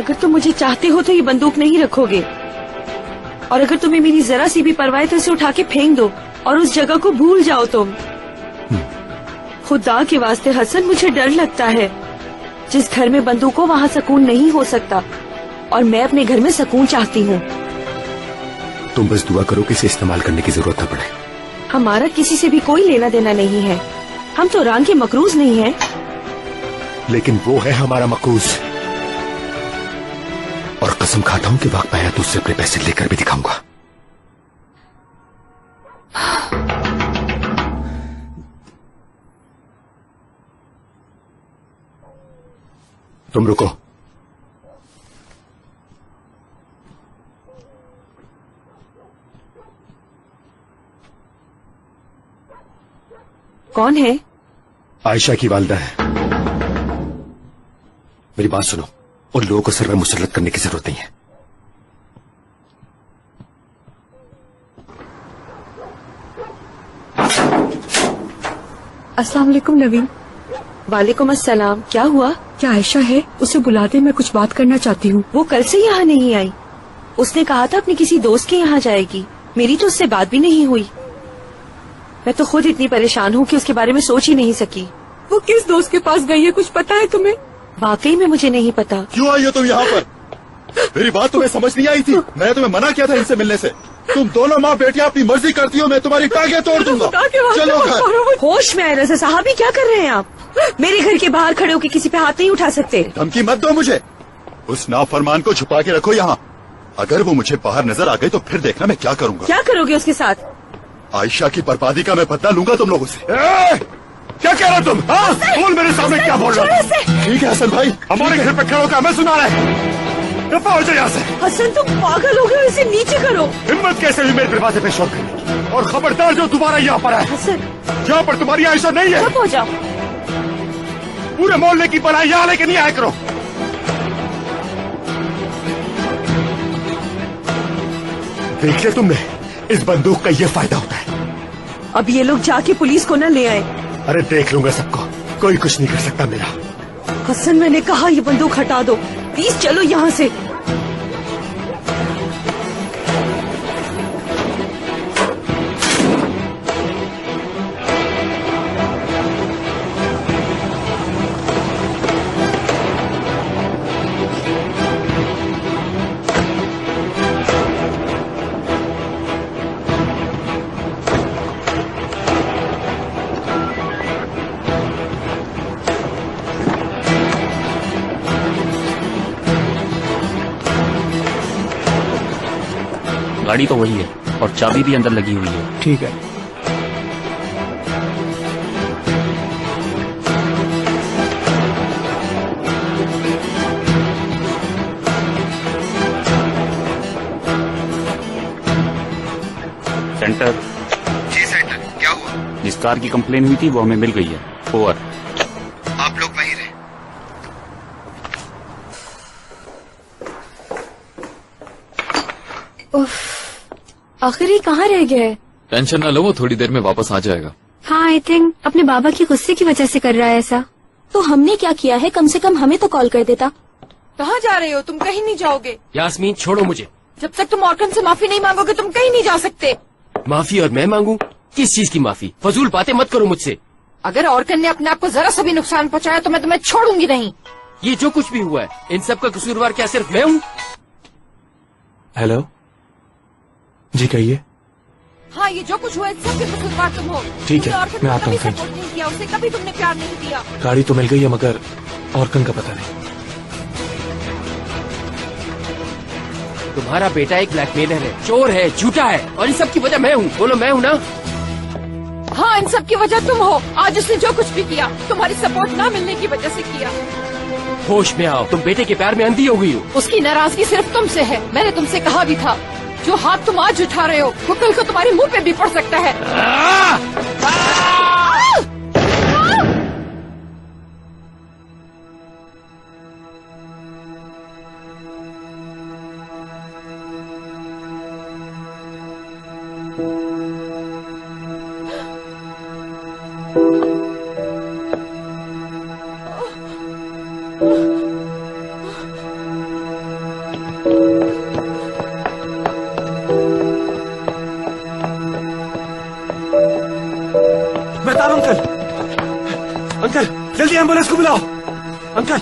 अगर तुम मुझे चाहते हो तो ये बंदूक नहीं रखोगे, और अगर तुम्हें मेरी जरा सी भी परवाह है तो इसे उठा के फेंक दो और उस जगह को भूल जाओ तुम। खुदा के वास्ते हसन, मुझे डर लगता है। जिस घर में बंदूक हो वहाँ सुकून नहीं हो सकता, और मैं अपने घर में सुकून चाहती हूँ। तुम बस दुआ करो कि इसे इस्तेमाल करने की जरूरत न पड़े। हमारा किसी से भी कोई लेना देना नहीं है। हम तो रंग के मकरूज नहीं हैं। लेकिन वो है हमारा मकरूज, और कसम खाता हूं कि वक्त आया तो उससे अपने पैसे लेकर भी दिखाऊंगा। तुम रुको। कौन है? आयशा की वालिदा है। मेरी बात सुनो, उन लोगों को सर में मुसल्लत करने की जरूरत नहीं है। अस्सलाम वालेकुम नवीन। वालेकुम अस्सलाम। क्या हुआ? क्या आयशा है? उसे बुला दे, मैं कुछ बात करना चाहती हूँ। वो कल से यहाँ नहीं आई। उसने कहा था अपने किसी दोस्त के यहाँ जाएगी। मेरी तो उससे बात भी नहीं हुई। मैं तो खुद इतनी परेशान हूँ कि उसके बारे में सोच ही नहीं सकी। वो किस दोस्त के पास गई है, कुछ पता है तुम्हें? वाकई में मुझे नहीं पता। क्यों आई हो तुम यहाँ पर? मेरी बात तुम्हें समझ नहीं आई थी? मैंने तुम्हें मना किया था इनसे मिलने से। तुम दोनों माँ बेटियाँ अपनी मर्जी करती हो, मैं तुम्हारी टांगें तोड़ दूंगा। चलो घर। होश में आए रज़ा साहब, ही क्या कर रहे हैं आप? मेरे घर के बाहर खड़े होकर किसी पे हाथ नहीं उठा सकते। धमकी मत दो मुझे। उस नाफरमान को छुपा के रखो यहाँ। अगर वो मुझे बाहर नजर आ गई तो फिर देखना मैं क्या करूँगा। क्या करोगे उसके साथ? आयशा की बर्बादी का मैं बदला लूंगा तुम लोगों से। क्या कह रहे हो तुम? हाँ, बोल मेरे सामने क्या बोल रहे हो? ठीक है हसन भाई, हमारे घर पे खड़े होकर हमें सुना रहे हैं। हो जाए यहाँ से। हसन तुम पागल हो गए, इसे नीचे करो। हिम्मत कैसे हुई मेरे दरवाजे पे शोर करने की? और खबरदार जो दोबारा यहाँ पर आए। हसन, यहाँ पर तुम्हारी आयशा नहीं है। चुप हो जाओ। पूरे मोहल्ले की पनाह यहाँ लेके नहीं आया करो। देख लिया तुमने, इस बंदूक का ये फायदा होता है। अब ये लोग जाके पुलिस को न ले आए। अरे देख लूंगा सबको, कोई कुछ नहीं कर सकता मेरा। हसन, मैंने कहा ये बंदूक हटा दो प्लीज, चलो यहाँ से। गाड़ी तो वही है और चाबी भी अंदर लगी हुई है। ठीक है। सेंटर। जी सेंटर, क्या हुआ? जिस कार की कंप्लेन हुई थी वो हमें मिल गई है। ओवर। आप लोग वहीं रहे। आखिर ये कहाँ रह गया है? टेंशन न लो, वो थोड़ी देर में वापस आ जाएगा। हाँ, आई थिंक अपने बाबा की गुस्से की वजह से कर रहा है ऐसा। तो हमने क्या किया है? कम से कम हमें तो कॉल कर देता। कहाँ जा रहे हो? तुम कहीं नहीं जाओगे। यास्मीन छोड़ो मुझे। जब तक तुम ऑर्कन से माफी नहीं मांगोगे तुम कहीं नहीं जा सकते। माफी और मैं मांगू? किस चीज की माफी? फजूल बातें मत करो मुझसे। अगर ऑर्कन ने अपने आप को जरा सा भी नुकसान पहुँचाया तो मैं तुम्हें छोड़ूंगी नहीं। ये जो कुछ भी हुआ है इन सब का कसूरवार क्या सिर्फ मैं हूँ? हेलो जी, कहिए। हाँ, ये जो कुछ हुआ है सबके कसूरवार तुम हो। ठीक है, मैं आता हूँ। सपोर्ट नहीं किया उसे, कभी तुमने प्यार नहीं दिया। गाड़ी तो मिल गई है मगर ऑर्कन का पता नहीं। तुम्हारा बेटा एक ब्लैकमेलर है, चोर है, झूठा है, और इन सब की वजह मैं हूँ। बोलो मैं हूँ ना? हाँ, इन सब की वजह तुम हो। आज उसने जो कुछ भी किया तुम्हारी सपोर्ट ना मिलने की वजह से किया। होश में आओ, तुम बेटे के प्यार में अंधी हो गई हो। उसकी नाराजगी सिर्फ तुमसे है। मैंने तुमसे कहा भी था, जो हाथ तुम आज उठा रहे हो वो कल को तुम्हारे मुंह पे भी पड़ सकता है। मेहताब अंकल, अंकल जल्दी एम्बुलेंस को बुलाओ। अंकल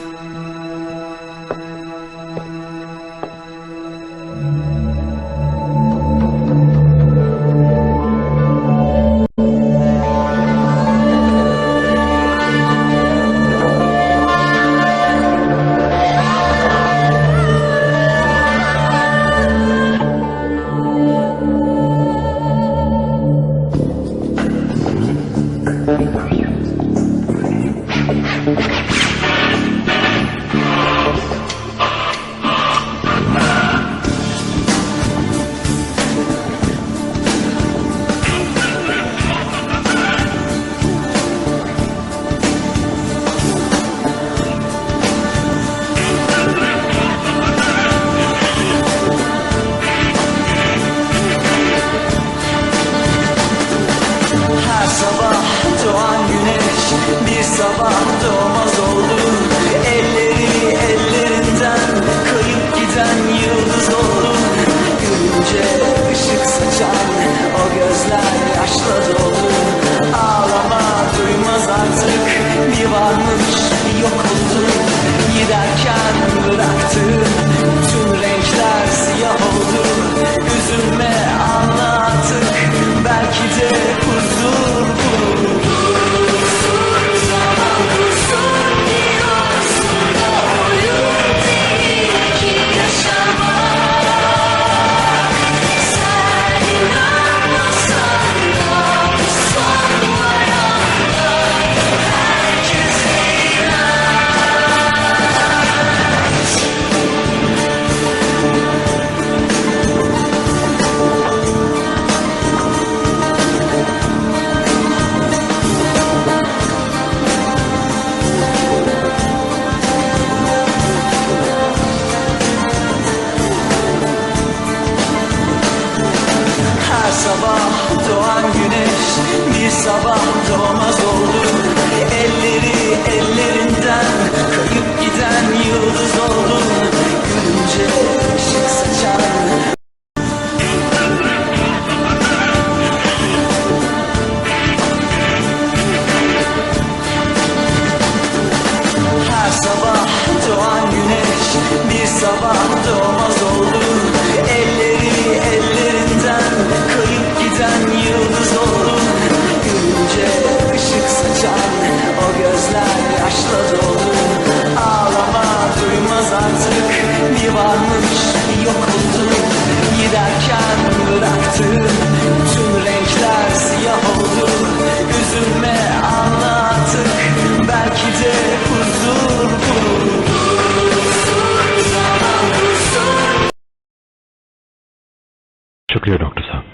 शुक्रिया डॉक्टर साहब।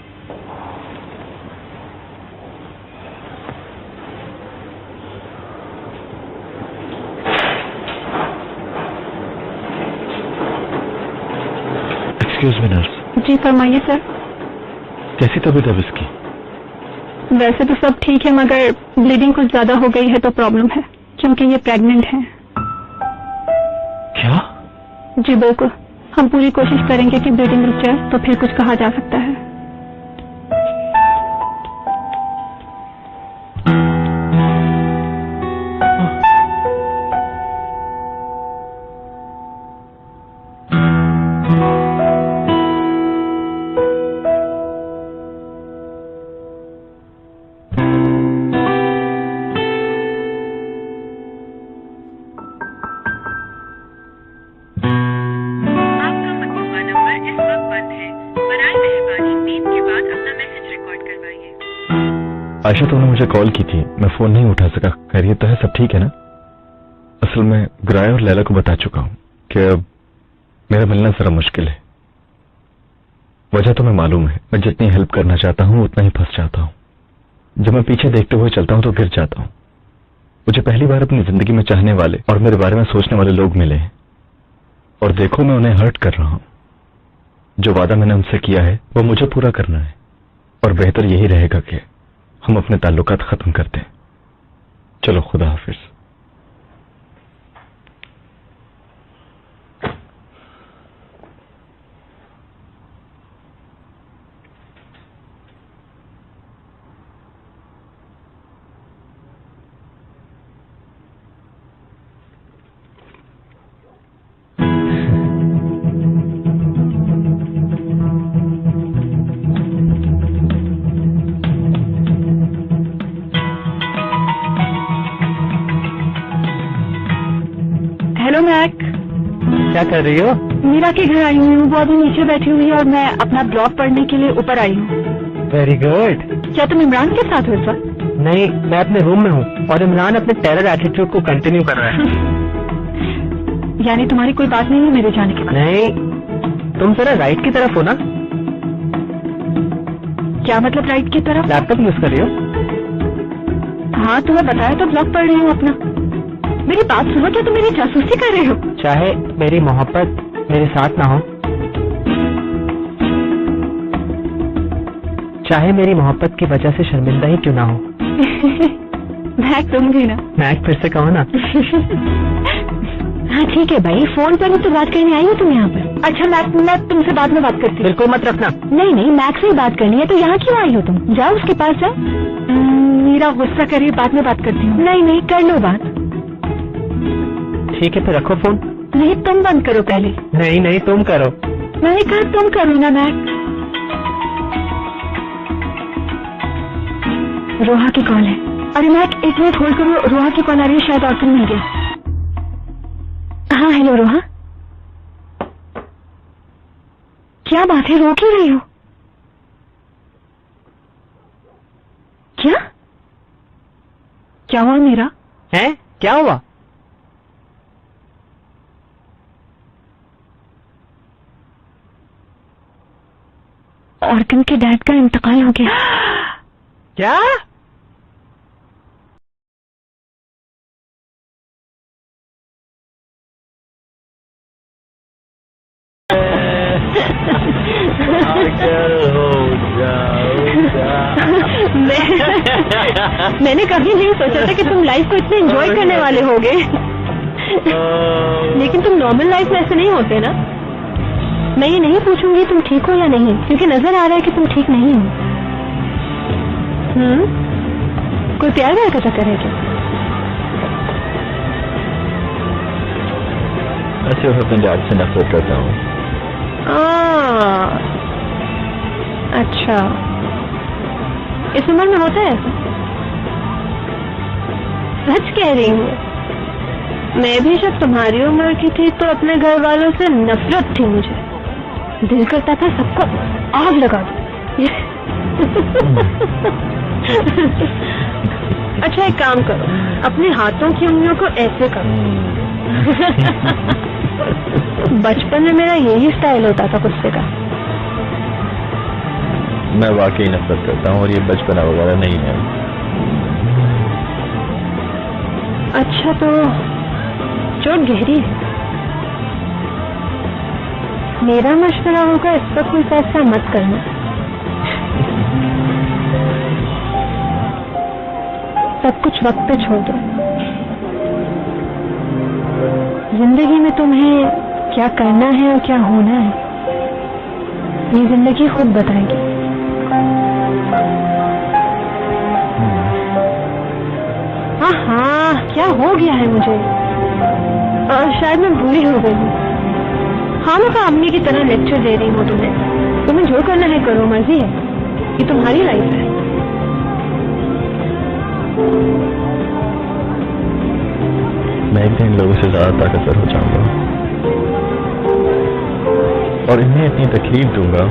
Excuse me nurse. जी फरमाइए सर। कैसी तबीयत है इसकी? वैसे तो सब ठीक है, मगर ब्लीडिंग कुछ ज्यादा हो गई है तो प्रॉब्लम है, क्योंकि ये प्रेग्नेंट है। क्या? जी बिल्कुल, हम पूरी कोशिश करेंगे कि ब्लीडिंग रुक जाए तो फिर कुछ कहा जा सकता है। आयशा, तुमने मुझे कॉल की थी, मैं फोन नहीं उठा सका। खैरियत तो है? सब ठीक है ना? असल में ग्राय और लैला को बता चुका हूं कि अब मेरा मिलना जरा मुश्किल है। वजह तुम्हें मालूम है, मैं जितनी हेल्प करना चाहता हूं उतना ही फंस जाता हूं। जब मैं पीछे देखते हुए चलता हूं तो गिर जाता हूं। मुझे पहली बार अपनी जिंदगी में चाहने वाले और मेरे बारे में सोचने वाले लोग मिले हैं, और देखो मैं उन्हें हर्ट कर रहा हूं। जो वादा मैंने उनसे किया है वो मुझे पूरा करना है, और बेहतर यही रहेगा कि हम अपने ताल्लुकात खत्म करते हैं। चलो, खुदा हाफिज। क्या कर रही हो? मीरा के घर आई हुई हूँ, वो अभी नीचे बैठी हुई है और मैं अपना ब्लॉग पढ़ने के लिए ऊपर आई हूँ। Very good. क्या तुम इमरान के साथ हो इस वक्त? नहीं, मैं अपने रूम में हूँ और इमरान अपने टेरर एटीट्यूड को कंटिन्यू कर रहा है। यानी तुम्हारी कोई बात नहीं है मेरे जाने के बाद? नहीं, तुम जरा राइट की तरफ हो ना। क्या मतलब राइट की तरफ? लैपटॉप यूज कर रही हो? हाँ, तुम्हें बताया तो ब्लॉग पढ़ रही हूँ अपना। मेरी बात सुनो, क्या तुम मेरी जासूसी कर रहे हो? चाहे मेरी मोहब्बत मेरे साथ ना हो, चाहे मेरी मोहब्बत की वजह से शर्मिंदा ही क्यों ना हो। मैक तुम भी ना। मैक फिर से कहो ना। हाँ ठीक है भाई, फोन पर ही तो बात करने आई हो तुम यहाँ पर। अच्छा मैक, मैं तुमसे बाद में बात करती हूँ। बिल्कुल मत रखना। नहीं नहीं, मैक से ही बात करनी है तो यहाँ क्यों आई हो तुम? जाओ उसके पास जाओ। मीरा गुस्सा करिए, बाद में बात करती हूँ। नहीं नहीं, कर लो बात। ठीक है, फिर रखो फोन। नहीं, तुम बंद करो पहले। नहीं नहीं, तुम करो। मैंने कहा तुम करो ना मैक। रोहा की कॉल है। अरे मैक, एक मिनट होल्ड करो, रोहा की कॉल आ रही है, शायद ऑर्किन मिल गया। हाँ हेलो रोहा, क्या बात है, रो क्यों रही हो? क्या क्या हुआ मीरा? है? क्या हुआ? ऑर्किन के डैड का इंतकाल हो गया। क्या? मैंने कभी नहीं सोचा था कि तुम लाइफ को इतने एंजॉय करने वाले होगे। लेकिन तुम नॉर्मल लाइफ में ऐसे नहीं होते ना। मैं ये नहीं पूछूंगी तुम ठीक हो या नहीं, क्योंकि नजर आ रहा है कि तुम ठीक नहीं हो। कोई प्यार व्यार का चक्कर है क्या? मैं सिर्फ अपने डैड से नफरत करता हूँ। अच्छा, इस उम्र में होता है ऐसा? सच कह रही हूँ, मैं भी जब तुम्हारी उम्र की थी तो अपने घर वालों से नफरत थी मुझे। दिल करता था सबको आग लगा दो। अच्छा एक काम करो, अपने हाथों की उंगलियों को ऐसे करो। बचपन में मेरा यही स्टाइल होता था गुस्से का। मैं वाकई नफरत करता हूँ और ये बचपना वगैरह नहीं है। अच्छा तो चोट गहरी है। मेरा मशवरा होगा, इस पर कोई फैसला मत करना। सब कुछ वक्त पे छोड़ दो। जिंदगी में तुम्हें क्या करना है और क्या होना है, ये जिंदगी खुद बताएगी। हाँ, क्या हो गया है मुझे? शायद मैं भूली हो गई हूँ। हाँ, मैं अम्मी की तरह लेक्चर दे रही हूँ तुम्हें। तुम्हें जो करना है करो, मर्जी है, ये तुम्हारी लाइफ है। मैं एक दिन इन लोगों से ज्यादा ताकतवर हो जाऊंगा और इन्हें इतनी तकलीफ दूंगा,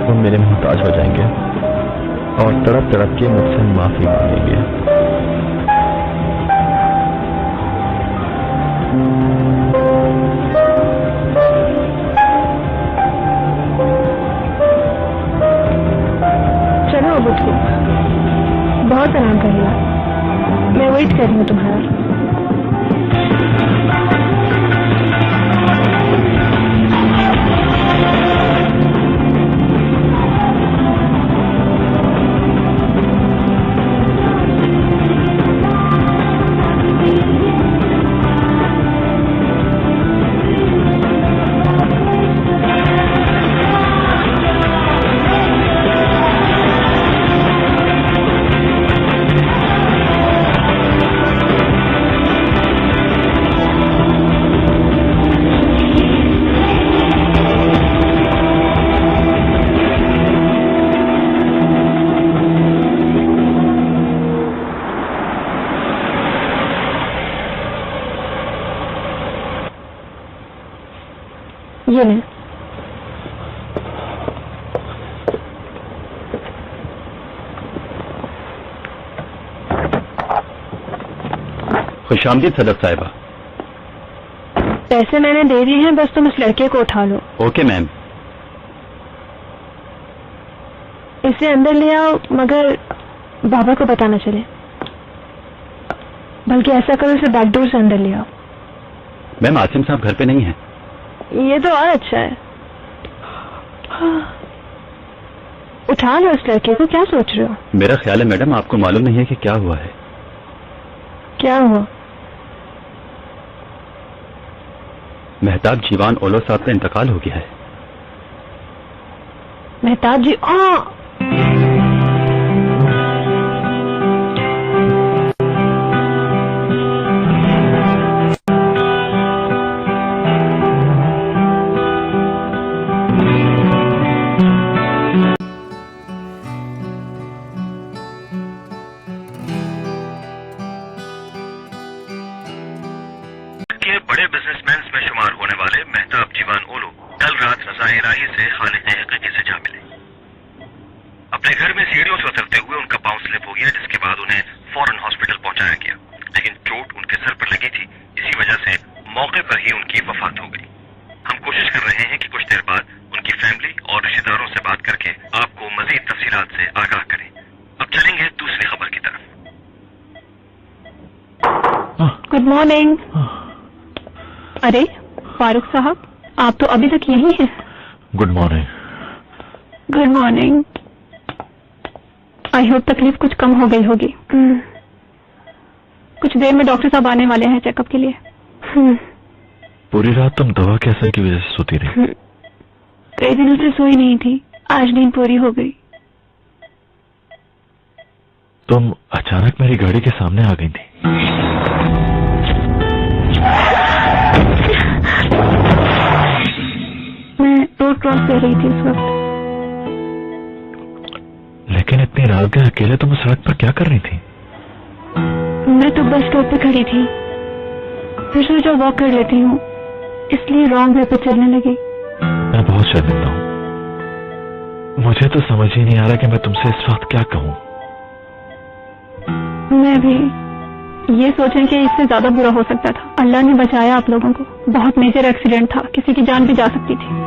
वो मेरे मोहताज हो जाएंगे और तड़प तड़प के मुझसे माफी मांगेंगे। चलो अब उठो, बहुत आराम कर लिया। मैं वेट कर रही हूँ तुम्हारा। ये लें। खुशामदीद सदर साहिबा। पैसे मैंने दे दिए हैं, बस तुम इस लड़के को उठा लो। Okay ma'am. इसे अंदर ले आओ, मगर बाबा को पता न चले। बल्कि ऐसा करो, इसे बैकडोर से अंदर ले आओ। मैम आसिम साहब घर पे नहीं है। ये तो और अच्छा है। उठा लो इस लड़के को, क्या सोच रहे हो? मेरा ख्याल है मैडम आपको मालूम नहीं है कि क्या हुआ है। क्या हुआ? मेहताब जीवान ओलो साहब का इंतकाल हो गया है। मेहताब जी? के बड़े बिजनेसमैन में शुमार होने वाले मेहताब जीवान ओलो कल रात रज़ाए इलाही से खालिद हकीकी से जा मिले। अपने घर में सीढ़ियों से उतरते हुए उनका पांव स्लिप हो गया, जिसके बाद उन्हें फौरन हॉस्पिटल पहुंचाया गया, लेकिन चोट उनके सर पर लगी थी। इसी वजह से मौके पर ही उनकी वफात हो गई। हम कोशिश कर रहे हैं कि कुछ देर बाद उनकी फैमिली और रिश्तेदारों से बात करके आपको मजीद तफसीलात से आगाह करें। अब चलेंगे दूसरी खबर की तरफ। Good morning. अरे फारूक साहब, आप तो अभी तक यही हैं। Good morning. Good morning. I hope तकलीफ कुछ कम हो गई होगी। कुछ देर में डॉक्टर साहब आने वाले हैं चेकअप के लिए। पूरी रात तुम दवा के असर की वजह से सोती रही? कई दिनों से सोई नहीं थी, आज नींद पूरी हो गई। तुम अचानक मेरी गाड़ी के सामने आ गई थी। मैं रोड क्रॉस कर रही थी उस वक्त। लेकिन इतनी रात के अकेले तुम सड़क पर क्या कर रही थी? मैं तो बस स्टॉप पे खड़ी थी, फिर सोचा वॉक कर लेती हूँ, इसलिए रॉन्ग वे पे चलने लगी। मैं बहुत शर्मिंदा हूँ। मुझे तो समझ ही नहीं आ रहा कि मैं तुमसे इस वक्त क्या कहूँ। मैं भी ये सोचें कि इससे ज्यादा बुरा हो सकता था। अल्लाह ने बचाया आप लोगों को। बहुत मेजर एक्सीडेंट था, किसी की जान भी जा सकती थी।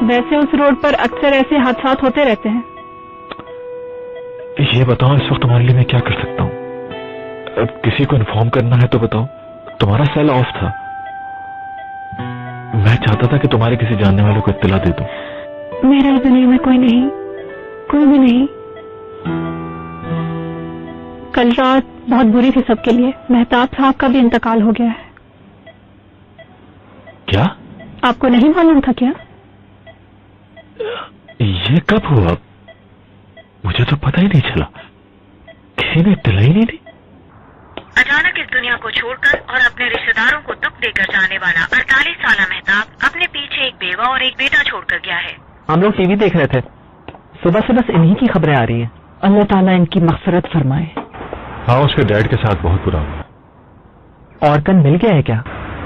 वैसे उस रोड पर अक्सर ऐसे हादसात होते रहते हैं। ये बताओ इस वक्त तुम्हारे लिए मैं क्या कर सकता हूँ? अब किसी को इन्फॉर्म करना है तो बताओ। तुम्हारा सेल ऑफ था। मैं चाहता था कि तुम्हारे किसी जानने वाले को इत्तला दे दूं। मेरा इस दुनिया में कोई नहीं, कोई भी नहीं। कल रात बहुत बुरी थी सबके लिए। मेहताब साहब का भी इंतकाल हो गया है। क्या? आपको नहीं मालूम था क्या? ये कब हुआ? मुझे तो पता ही नहीं चला। किसी ने इत्तला ही नहीं दी। अचानक इस दुनिया को छोड़कर और अपने रिश्तेदारों को दुख देकर जाने वाला 48 साला मेहताब अपने पीछे एक बेवा और एक बेटा छोड़कर गया है। हम लोग टीवी देख रहे थे, सुबह से बस इन्हीं की खबरें आ रही हैं। अल्लाह ताला इनकी मग़फ़िरत फरमाए। हाँ, उसके डैड के साथ बहुत बुरा हुआ। ऑर्कन मिल गया है क्या?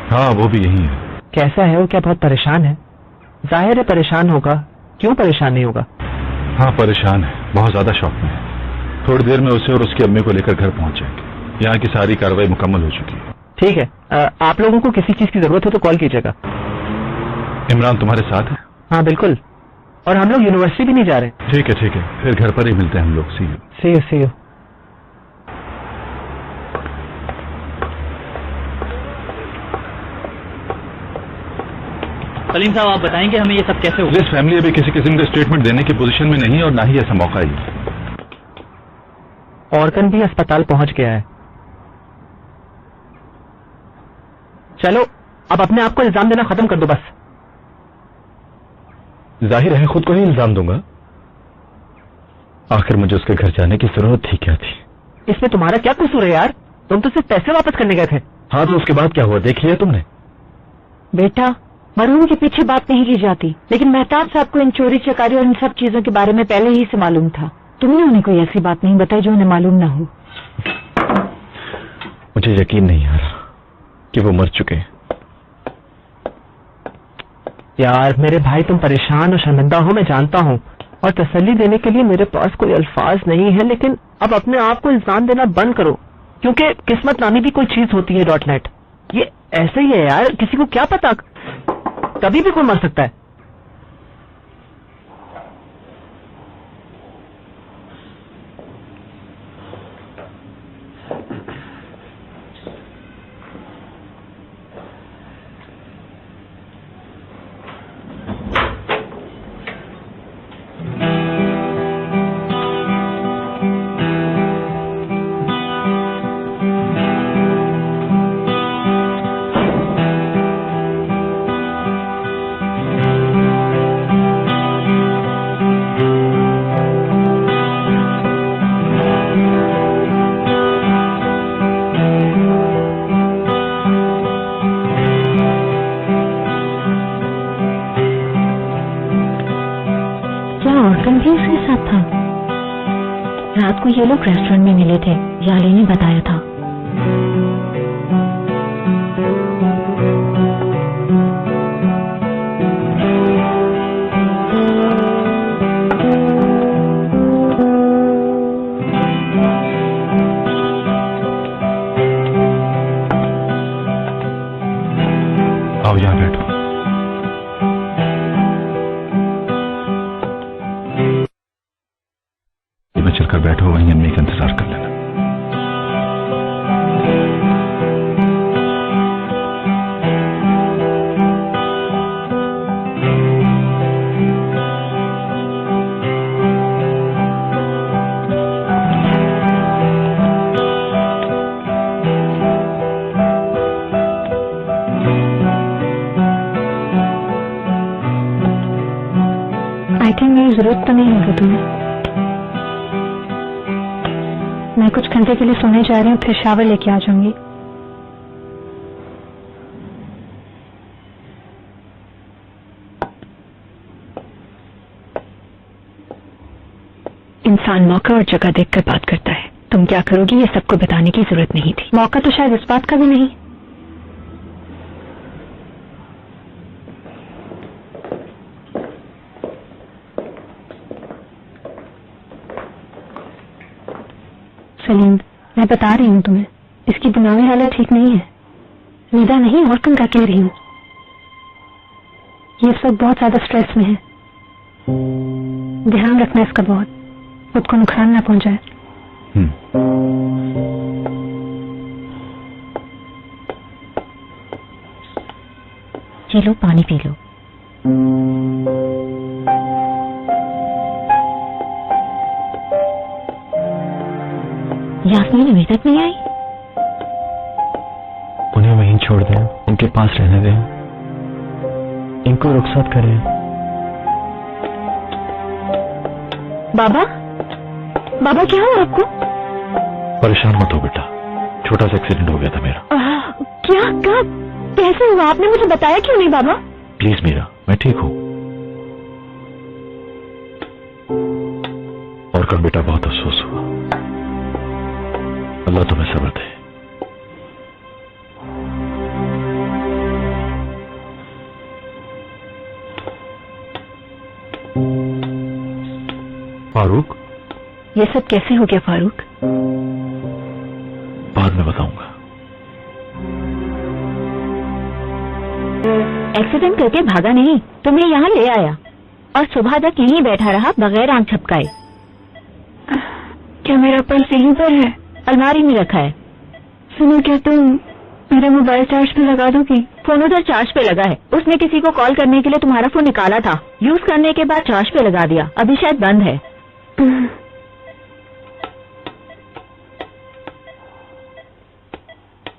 हाँ, वो भी यही है। कैसा है वो? क्या बहुत परेशान है? जाहिर है परेशान होगा, क्यों परेशान नहीं होगा? हाँ, परेशान है, बहुत ज्यादा शौक में है। थोड़ी देर में उसे और उसकी अम्मी को लेकर घर पहुंच जाएंगे। यहाँ की सारी कार्रवाई मुकम्मल हो चुकी है। ठीक है, आप लोगों को किसी चीज की जरूरत हो तो कॉल कीजिएगा। इमरान तुम्हारे साथ है? हाँ बिल्कुल, और हम लोग यूनिवर्सिटी भी नहीं जा रहे। ठीक है, फिर घर पर ही मिलते हैं हम लोग। सी यू। सलीम साहब, आप बताएंगे हमें ये सब कैसे हुआ? पुलिस फैमिली अभी किसी किस्म का स्टेटमेंट देने की पोजीशन में नहीं और ना ही ऐसा मौका ही। ऑर्कन भी अस्पताल पहुंच गया है। चलो अब अपने आप को इल्जाम देना खत्म कर दो बस। जाहिर है खुद को ही इल्जाम दूंगा। आखिर मुझे उसके घर जाने की जरूरत थी क्या थी? इसमें तुम्हारा क्या कसूर है यार? तुम तो सिर्फ पैसे वापस करने गए थे। हाँ, तो उसके बाद क्या हुआ देख लिया तुमने? बेटा, मरहूम के पीछे बात नहीं की जाती, लेकिन मेहताब साहब को इन चोरी चकारी और इन सब चीजों के बारे में पहले ही से मालूम था। तुमने उन्हें कोई ऐसी बात नहीं बताई जो उन्हें मालूम ना हो। मुझे यकीन नहीं आ रहा कि वो मर चुके हैं। यार मेरे भाई, तुम परेशान और शर्मिंदा हो, मैं जानता हूँ, और तसल्ली देने के लिए मेरे पास कोई अल्फाज नहीं है, लेकिन अब अपने आप को इल्जाम देना बंद करो, क्योंकि किस्मत नामी भी कोई चीज होती है .net। ये ऐसे ही है यार, किसी को क्या पता, कभी भी कोई मर सकता है। रात को ये लोग रेस्टोरेंट में मिले थे, याली ने बताया था। आओ यहाँ बैठो। चलकर बैठो, वहीं अम्मी का इंतजार कर लेना। आई थिंक मेरी जरूरत तो नहीं होगी तुम्हें। मैं कुछ घंटे के लिए सोने जा रही हूँ, फिर शावर लेके आ जाऊंगी। इंसान मौका और जगह देखकर बात करता है। तुम क्या करोगी ये सबको बताने की जरूरत नहीं थी। मौका तो शायद इस बात का भी नहीं। सलीम, मैं बता रही हूँ तुम्हें, इसकी दिमागी हालत ठीक नहीं है। निदा नहीं और कम क्या कह रही हूँ। ये सब बहुत ज्यादा स्ट्रेस में है। ध्यान रखना इसका बहुत, खुद को नुकसान ना पहुंचाए। ये लो पानी पी लो। यास्मीन अभी तक नहीं आई। उन्हें वहीं छोड़ दें, उनके पास रहने दें, इनको रुखसत करें। बाबा, बाबा क्या हुआ आपको? परेशान मत हो बेटा, छोटा सा एक्सीडेंट हो गया था मेरा। क्या, कब, कैसे हुआ? आपने मुझे बताया क्यों नहीं बाबा? प्लीज मीरा, मैं ठीक हूँ। और कल बेटा बहुत अफसोस हुआ। अल्लाह तुम्हें सब्र दे। फारूक, ये सब कैसे हो गया फारूक? बाद में बताऊंगा। एक्सीडेंट करके भागा नहीं, तुम्हें यहाँ ले आया और सुबह तक यहीं बैठा रहा बगैर आंख झपकाए। क्या मेरा पर्स यहीं पर है? अलमारी में रखा है। सुनो, क्या तुम मेरा मोबाइल चार्ज पे लगा दोगी? फोन उधर चार्ज पे लगा है। उसने किसी को कॉल करने के लिए तुम्हारा फोन निकाला था, यूज करने के बाद चार्ज पे लगा दिया, अभी शायद बंद है।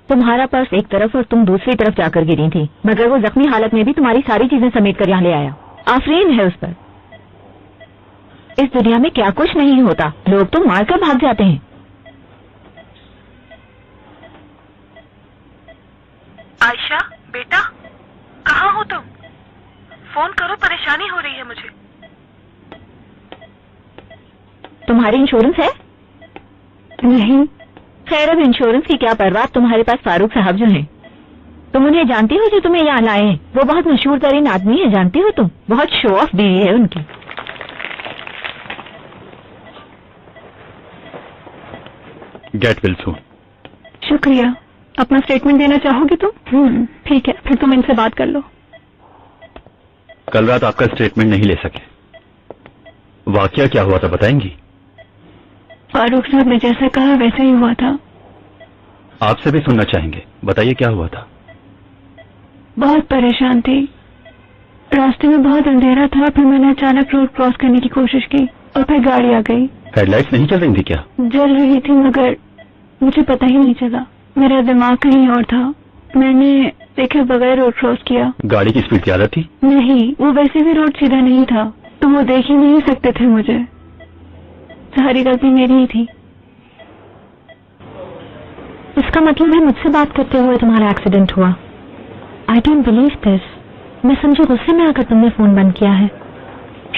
तुम्हारा पर्स एक तरफ और तुम दूसरी तरफ जाकर गिरी थी, मगर वो जख्मी हालत में भी तुम्हारी सारी चीजें समेट कर यहाँ ले आया। आफरीन है उस पर। इस दुनिया में क्या कुछ नहीं होता, लोग तो मारकर भाग जाते हैं। आयशा बेटा, कहाँ हो तुम? फोन करो, परेशानी हो रही है मुझे। तुम्हारी इंश्योरेंस है? नहीं। खैर अब इंश्योरेंस की क्या परवाह, तुम्हारे पास फारूक साहब जो हैं। तुम उन्हें जानती हो जो तुम्हें यहाँ लाए हैं? वो बहुत मशहूर तरीन आदमी है, जानती हो तुम? बहुत शो ऑफ बीवी है उनकी। Get well soon. शुक्रिया। अपना स्टेटमेंट देना चाहोगे तुम? ठीक है, फिर तुम इनसे बात कर लो। कल रात आपका स्टेटमेंट नहीं ले सके, वाकया क्या हुआ था बताएंगी? फारूक साहब ने जैसा कहा वैसा ही हुआ था। आपसे भी सुनना चाहेंगे, बताइए क्या हुआ था? बहुत परेशान थी, रास्ते में बहुत अंधेरा था, फिर मैंने अचानक रोड क्रॉस करने की कोशिश की और फिर गाड़ी आ गई। हेडलाइट्स नहीं चल रही थी क्या? जल रही थी मगर मुझे पता ही नहीं चला, मेरा दिमाग कहीं और था। मैंने देखे बगैर रोड क्रॉस किया। गाड़ी की स्पीड ज्यादा थी? नहीं, वो वैसे भी रोड सीधा नहीं था, तो वो देख ही नहीं सकते थे मुझे। सारी गलती मेरी ही थी। इसका मतलब है मुझसे बात करते हुए तुम्हारा एक्सीडेंट हुआ? I don't believe this. मैं समझू गुस्से में आकर तुमने फोन बंद किया है।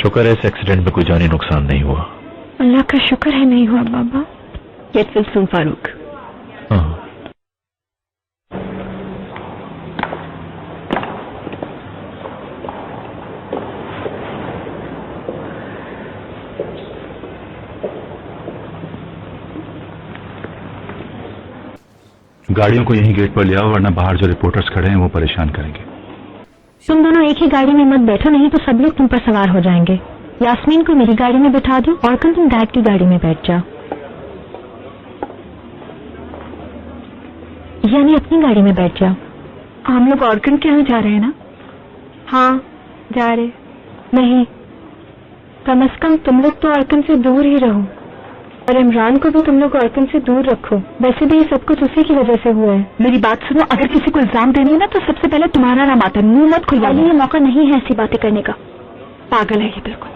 शुक्र है इस एक्सीडेंट में कोई जानी नुकसान नहीं हुआ। अल्लाह का शुक्र है नहीं हुआ बाबा। Get well soon Farooq. हाँ। गाड़ियों को यहीं गेट पर ले आओ, वरना बाहर जो रिपोर्टर्स खड़े हैं वो परेशान करेंगे। तुम दोनों एक ही गाड़ी में मत बैठो, नहीं तो सब लोग तुम पर सवार हो जाएंगे। यास्मीन को मेरी गाड़ी में बिठा दो और कल तुम डैड की गाड़ी में बैठ जाओ, यानी अपनी गाड़ी में बैठ जाओ। हम लोग ऑर्गन के यहाँ जा रहे हैं ना? हाँ जा रहे। नहीं, कम से कम तुम लोग तो ऑर्गन से दूर ही रहो, और इमरान को भी तुम लोग ऑर्गन से दूर रखो। वैसे भी ये सब कुछ उसी की वजह से हुआ है। मेरी बात सुनो, अगर किसी को इल्जाम देना है ना तो सबसे पहले तुम्हारा नाम आता है। मुंह मत खुलवा। ये मौका नहीं है ऐसी बातें करने का। पागल है ये बिल्कुल।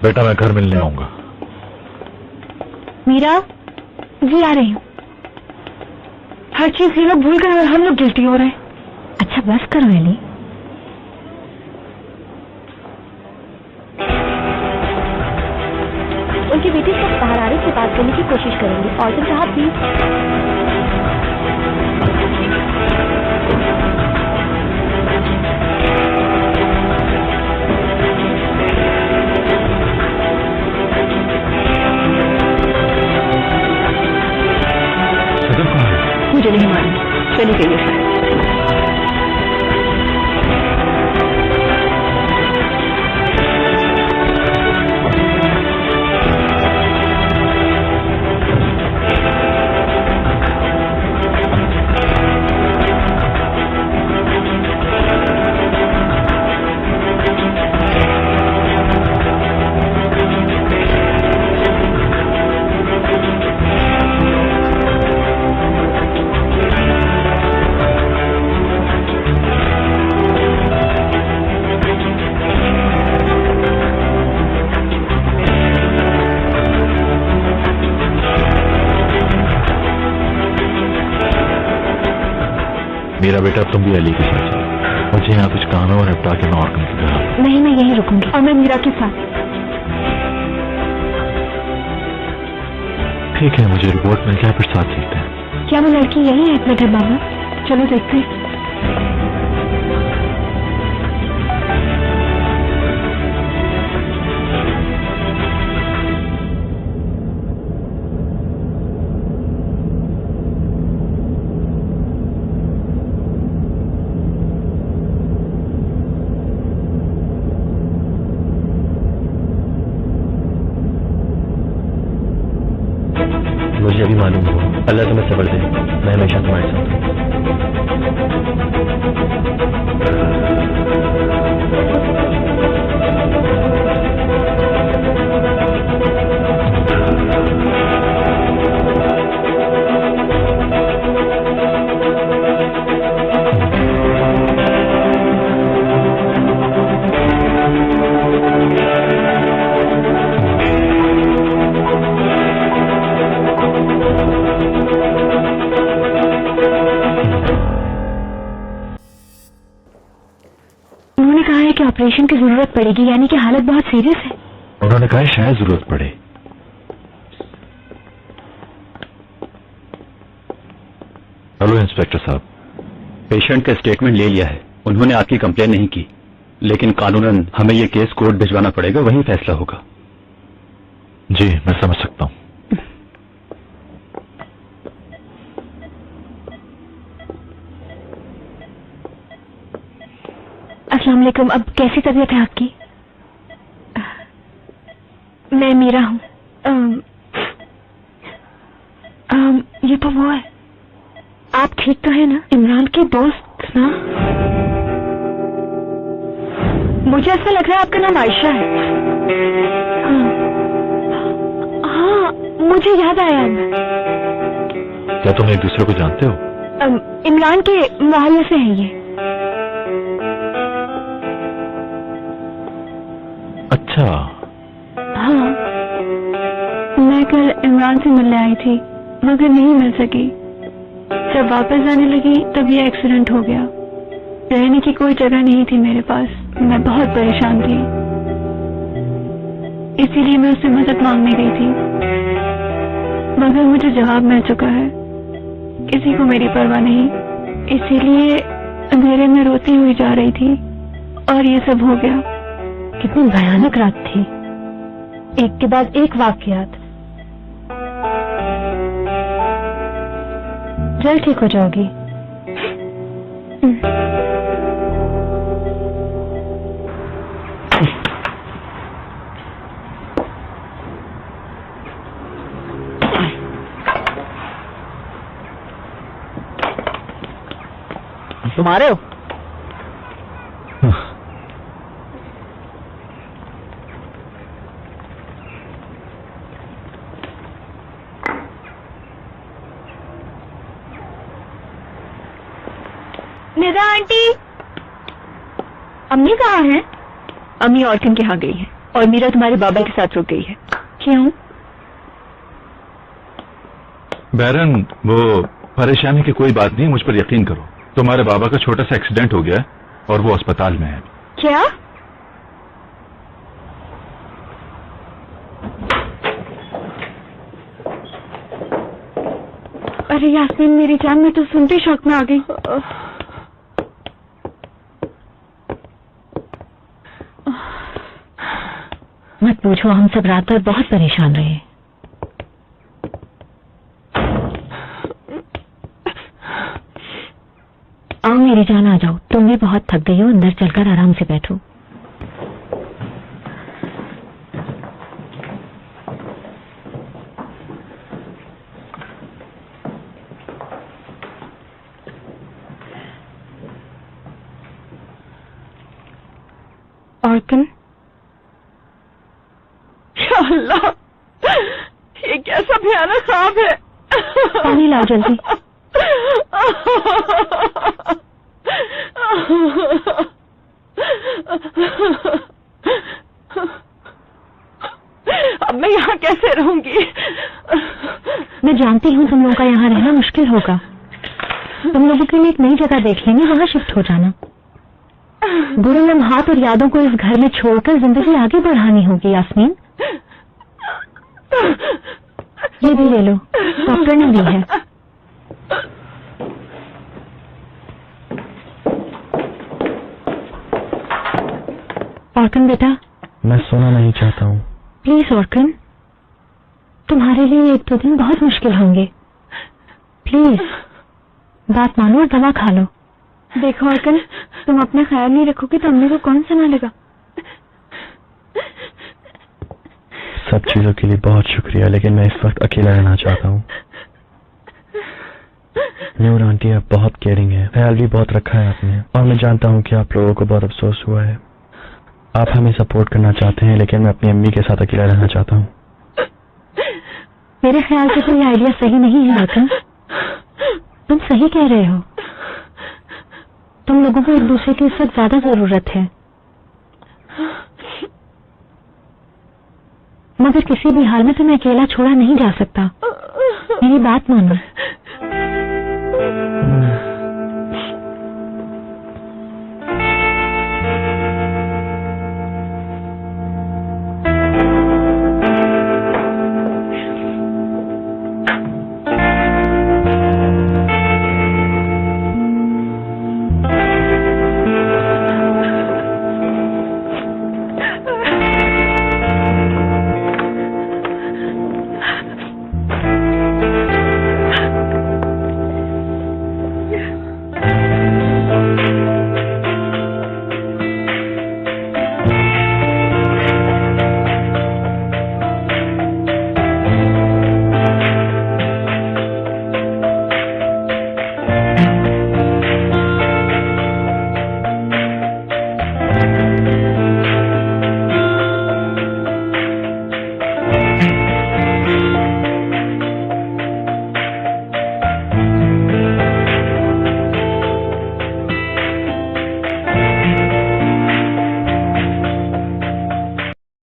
बेटा मैं घर मिलने आऊंगा। मीरा जी आ रही हूँ। हर चीज ये लोग भूल गए और हम लोग गिल्टी हो रहे हैं। अच्छा बस करो एली। उनकी बेटी से बाहर आ रही से बात करने की कोशिश करेंगे। और तुम साहब प्लीज। मुझे नहीं मालूम, चली गई है। मेरा बेटा अब तुम भी अली के साथ चलो, मुझे यहाँ कुछ काम है और निपटा के मैं और कम की तरह। नहीं, मैं यहीं रुकूंगी। और मैं मीरा के साथ। ठीक है, मुझे रिपोर्ट मिल जाए फिर साथ चलते हैं। क्या वो लड़की यही है अपने घर बाबा? चलो देखते हैं। मुझे अभी मालूम हो, अल्लाह तुम्हें सब्र दे, मैं हमेशा तुम्हारे साथ हूँ। ऑपरेशन की जरूरत पड़ेगी, यानी कि हालत बहुत सीरियस है। उन्होंने कहा शायद जरूरत पड़े। हेलो इंस्पेक्टर साहब। पेशेंट का स्टेटमेंट ले लिया है, उन्होंने आपकी कंप्लेन नहीं की, लेकिन कानूनन हमें ये केस कोर्ट भिजवाना पड़ेगा, वही फैसला होगा। जी मैं समझ सकता हूँ। अस्सलाम वालेकुम। अब कैसी तबीयत है आपकी? मैं मीरा हूँ। ये तो वो है। आप ठीक तो है ना? इमरान के दोस्त ना? मुझे ऐसा लग रहा है आपका नाम आयशा है। हाँ, मुझे याद आया अब। क्या तुम एक दूसरे को जानते हो? इमरान के मोहल्ले से है ये। अच्छा। हाँ, मैं कल इमरान से मिलने आई थी मगर नहीं मिल सकी। जब वापस आने लगी तब ये एक्सीडेंट हो गया। रहने की कोई जगह नहीं थी मेरे पास, मैं बहुत परेशान थी, इसीलिए मैं उससे मदद मांगने गई थी, मगर मुझे जवाब मिल चुका है। किसी को मेरी परवाह नहीं, इसीलिए अंधेरे में रोती हुई जा रही थी और ये सब हो गया। कितनी भयानक रात थी, एक के बाद एक वाकयात। जल्द ठीक हो जाओगी। तुम आ रहे हो? निदा आंटी। अम्मी कहाँ हैं? अम्मी ऑर्किन के यहाँ गई है और मीरा तुम्हारे बाबा के साथ रुक गई है। क्यों? बैरन, वो परेशानी की कोई बात नहीं, मुझ पर यकीन करो। तुम्हारे बाबा का छोटा सा एक्सीडेंट हो गया है और वो अस्पताल में है। क्या? अरे यास्मीन मेरी जान, मैं तो सुनते शौक में आ गई। मत पूछो, हम सब रात भर बहुत परेशान रहे। आओ मेरी जान, आ जाओ, तुम भी बहुत थक गई हो, अंदर चलकर आराम से बैठो। ऑर्किन, या अल्लाह, ये कैसा भयानक ख्वाब है। पानी लाओ जल्दी। अब मैं यहाँ कैसे रहूंगी? मैं जानती हूँ तुम लोगों का यहाँ रहना मुश्किल होगा। तुम लोगों के लिए एक नई जगह देख लेंगे, वहाँ शिफ्ट हो जाना। बुरे लम्हात और यादों को इस घर में छोड़कर जिंदगी आगे बढ़ानी होगी यास्मीन। ये भी ले लो, डॉक्टर ने दी है। ऑर्किन बेटा, मैं सोना नहीं चाहता हूँ। प्लीज ऑर्किन, तुम्हारे लिए एक दो दिन बहुत मुश्किल होंगे। प्लीज बात मानो और दवा खा लो। देखो ऑर्किन, तुम अपना ख्याल नहीं रखोगे तो अम्मी को कौन संभालेगा? सब चीजों के लिए बहुत शुक्रिया, लेकिन मैं इस वक्त अकेला रहना चाहता हूँ। नूर आंटी आप बहुत केयरिंग है, ख्याल भी बहुत रखा है आपने, और मैं जानता हूँ कि आप लोगों को बहुत अफसोस हुआ है। आप हमें सपोर्ट करना चाहते हैं, लेकिन मैं अपनी अम्मी के साथ अकेला रहना चाहता हूँ। मेरे ख्याल से कोई आइडिया सही नहीं है ऑर्किन, तुम सही कह रहे हो। तुम लोगों को एक दूसरे की इस वक्त ज्यादा जरूरत है, मगर किसी भी हाल में तुम्हें अकेला छोड़ा नहीं जा सकता। मेरी बात मानो।